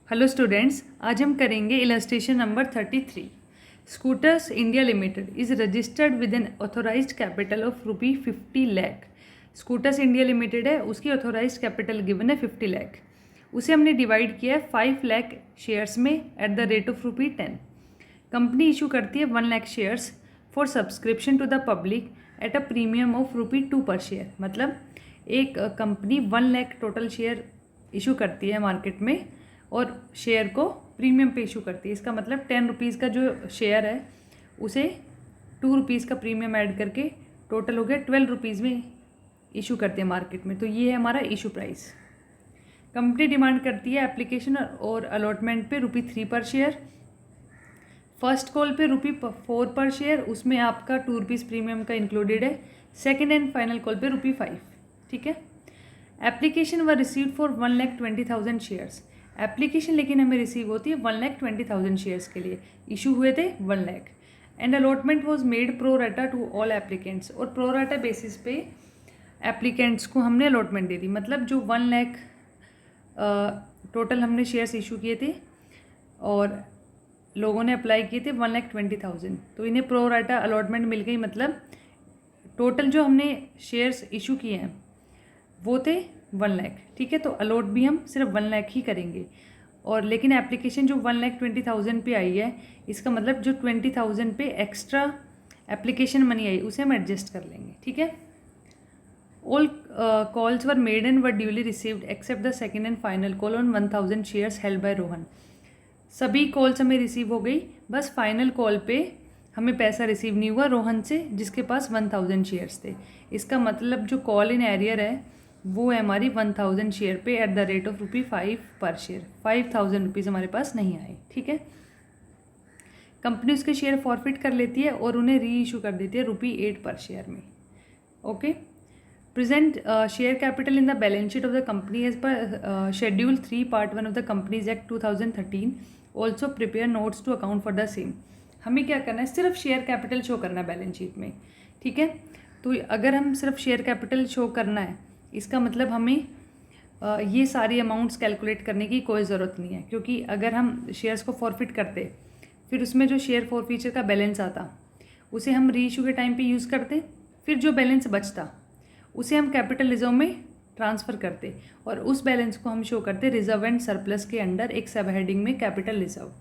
Hello students, आज हम करेंगे illustration number 33। Scooters India Limited is registered with an authorised capital of ₹50 lakh. Scooters India Limited है, उसकी authorised capital given है 50 लाख। उसे हमने डिवाइड किया है 5 लाख शेयर्स में at the rate of ₹10। Company issue करती है 1 lakh shares for subscription to the public at a premium of ₹2 per share. मतलब एक company 1 lakh total share issue करती है मार्केट में और शेयर को प्रीमियम पे इशू करती है। इसका मतलब 10 रुपीज़ का जो शेयर है उसे 2 रुपीज़ का प्रीमियम ऐड करके टोटल हो गया 12 रुपीज़ में इशू करते हैं मार्केट में। तो ये है हमारा इशू प्राइस। कंपनी डिमांड करती है एप्लीकेशन और अलॉटमेंट पे ₹3 पर शेयर। फर्स्ट कॉल पे ₹4 पर शेयर, उसमें आपका 2 रुपीज़ प्रीमियम का इंक्लूडेड है। सेकेंड एंड फाइनल कॉल पे ₹5। ठीक है। Application were received for 1,20,000 shares. Application लेकिन हमें रिसीव होती है 1,20,000 शेयर्स के लिए। इशू हुए थे 1 lakh. And allotment was made pro rata to all applicants. और प्रो राटा बेसिस पे एप्लीकेंट्स को हमने अलॉटमेंट दे दी। मतलब जो 1 लाख टोटल हमने शेयर्स इशू किए थे और लोगों ने अप्लाई किए थे 1,20,000, तो इन्हें प्रो राटा अलॉटमेंट मिल गई। मतलब टोटल जो हमने शेयर्स इशू किए हैं वो थे 1 लाख। ठीक है। तो अलॉट भी हम सिर्फ 1 लाख ही करेंगे। और लेकिन एप्लीकेशन जो 1,20,000 पे आई है, इसका मतलब जो 20,000 पे एक्स्ट्रा एप्लीकेशन मनी आई उसे हम एडजस्ट कर लेंगे। ठीक है। All calls were made and were duly received accept the second and final call on 1,000 shares held by Rohan. सभी कॉल्स हमें रिसीव हो गई, बस फाइनल कॉल पे हमें पैसा रिसीव नहीं हुआ रोहन से जिसके पास 1,000 शेयर्स थे। इसका मतलब जो कॉल इन एरियर है वो है हमारी 1,000 शेयर पे एट द रेट ऑफ ₹5 पर शेयर। 5,000 रुपीज़ हमारे पास नहीं आए। ठीक है। कंपनी उसके शेयर फॉरफिट कर लेती है और उन्हें री इशू कर देती है ₹8 पर शेयर में। Okay. Present share capital in the balance sheet of the company as per schedule 3 part 1 of the Companies Act 2013। Also prepare notes to account for the same. हमें क्या करना है, सिर्फ शेयर कैपिटल शो करना है balance sheet में। ठीक है। तो अगर हम सिर्फ शेयर कैपिटल शो करना है, इसका मतलब हमें ये सारी अमाउंट्स कैलकुलेट करने की कोई ज़रूरत नहीं है, क्योंकि अगर हम शेयर्स को फॉरफिट करते फिर उसमें जो शेयर फॉरफीचर का बैलेंस आता उसे हम री इशू के टाइम पे यूज़ करते, फिर जो बैलेंस बचता उसे हम कैपिटल रिजर्व में ट्रांसफ़र करते और उस बैलेंस को हम शो करते रिजर्व एंड सरप्लस के अंडर एक सब हेडिंग में कैपिटल रिजर्व।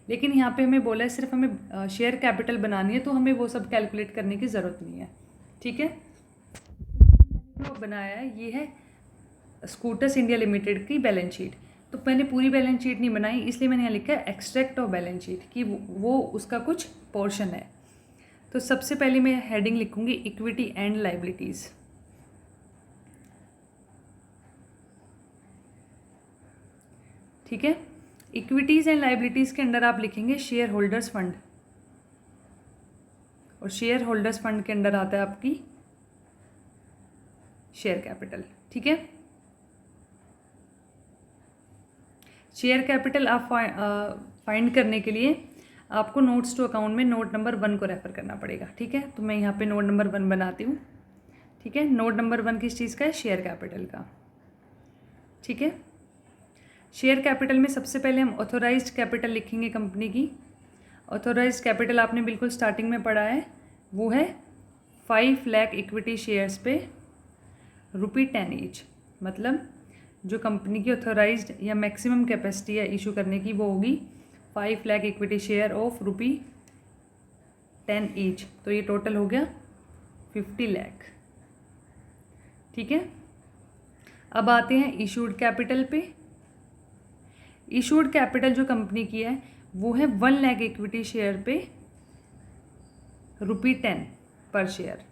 लेकिन यहाँ पे हमें बोला है सिर्फ हमें शेयर कैपिटल बनानी है, तो हमें वो सब कैलकुलेट करने की ज़रूरत नहीं है। ठीक है। जो बनाया है ये है स्कूटर्स इंडिया लिमिटेड की बैलेंस शीट। तो मैंने पूरी बैलेंस शीट नहीं बनाई, इसलिए मैंने यहाँ लिखा है एक्सट्रैक्ट ऑफ बैलेंस शीट कि वो उसका कुछ पोर्शन है। तो सबसे पहले मैं हेडिंग लिखूंगी इक्विटी एंड लाइबिलिटीज़। ठीक है। इक्विटीज़ एंड लाइबिलिटीज़ के अंडर आप लिखेंगे शेयर होल्डर्स फंड, और शेयर होल्डर्स फंड के अंडर आता है आपकी शेयर कैपिटल। ठीक है। शेयर कैपिटल आप फाइंड करने के लिए आपको नोट्स टू अकाउंट में नोट नंबर 1 को रेफर करना पड़ेगा। ठीक है। तो मैं यहाँ पे नोट नंबर 1 बनाती हूँ। ठीक है। नोट नंबर 1 किस चीज़ का है? शेयर कैपिटल का। ठीक है। शेयर कैपिटल में सबसे पहले हम ऑथोराइज्ड कैपिटल लिखेंगे कंपनी की। ऑथोराइज्ड कैपिटल आपने बिल्कुल स्टार्टिंग में पढ़ा है, वो है 5 लाख इक्विटी शेयर्स पे ₹10 ईच। मतलब जो कंपनी की ऑथोराइज्ड या मैक्सिमम कैपेसिटी है इशू करने की वो होगी 5 lakh equity share of ₹10 each. तो ये टोटल हो गया 50 लाख। ठीक है। अब आते हैं इशूड कैपिटल पे। इशूड कैपिटल जो कंपनी की है वो है 1 लाख इक्विटी शेयर पे ₹10 पर शेयर।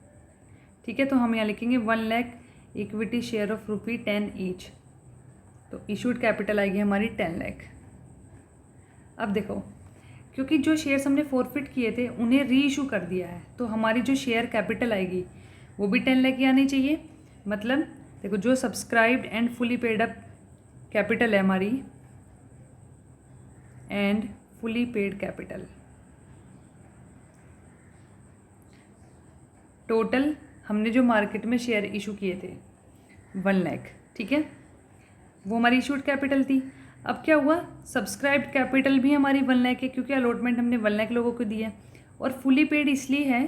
ठीक है। तो हम यहाँ लिखेंगे 1 lakh equity share of ₹10 each. तो इशूड कैपिटल आएगी हमारी 10 लाख। अब देखो, क्योंकि जो शेयर्स हमने फॉरफिट किए थे उन्हें री इशू कर दिया है, तो हमारी जो शेयर कैपिटल आएगी वो भी 10 लाख की आनी चाहिए। मतलब देखो, जो subscribed and fully paid up capital है हमारी and fully paid capital, total हमने जो मार्केट में शेयर इशू किए थे 1 लाख। ठीक है। वो हमारी इशूड कैपिटल थी। अब क्या हुआ, सब्सक्राइब्ड कैपिटल भी हमारी 1 लाख है क्योंकि अलॉटमेंट हमने 1 लाख लोगों को दी है। और फुली पेड इसलिए है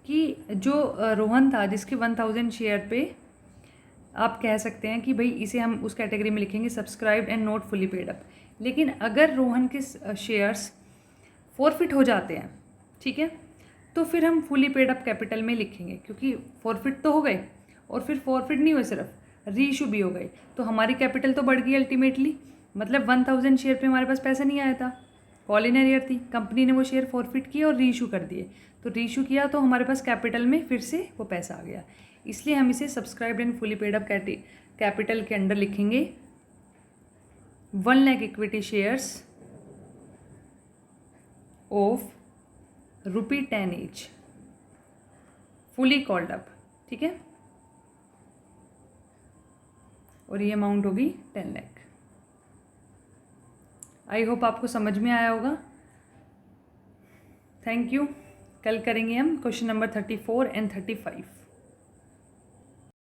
कि जो रोहन था जिसके 1000 शेयर पे आप कह सकते हैं कि भाई इसे हम उस कैटेगरी में लिखेंगे subscribed and not fully paid up. लेकिन अगर रोहन के शेयर्स फॉरफिट हो जाते हैं, ठीक है, तो फिर हम फुली पेड अप कैपिटल में लिखेंगे क्योंकि फॉरफिट तो हो गए, और फिर फॉरफिट नहीं हुए, सिर्फ री इशू भी हो गई, तो हमारी कैपिटल तो बढ़ गई अल्टीमेटली। मतलब 1000 शेयर पे हमारे पास पैसा नहीं आया था, कॉल इन एरियर थी, कंपनी ने वो शेयर फॉरफिट किए और री इशू कर दिए, तो री इशू किया तो हमारे पास कैपिटल में फिर से वो पैसा आ गया। इसलिए हम इसे subscribed and fully paid up capital के अंडर लिखेंगे 1 lakh equity shares of ₹10 each fully called up, ठीक है, और ये अमाउंट होगी 10 लाख। आई होप आपको समझ में आया होगा। Thank you. कल करेंगे हम क्वेश्चन नंबर 34 एंड 35।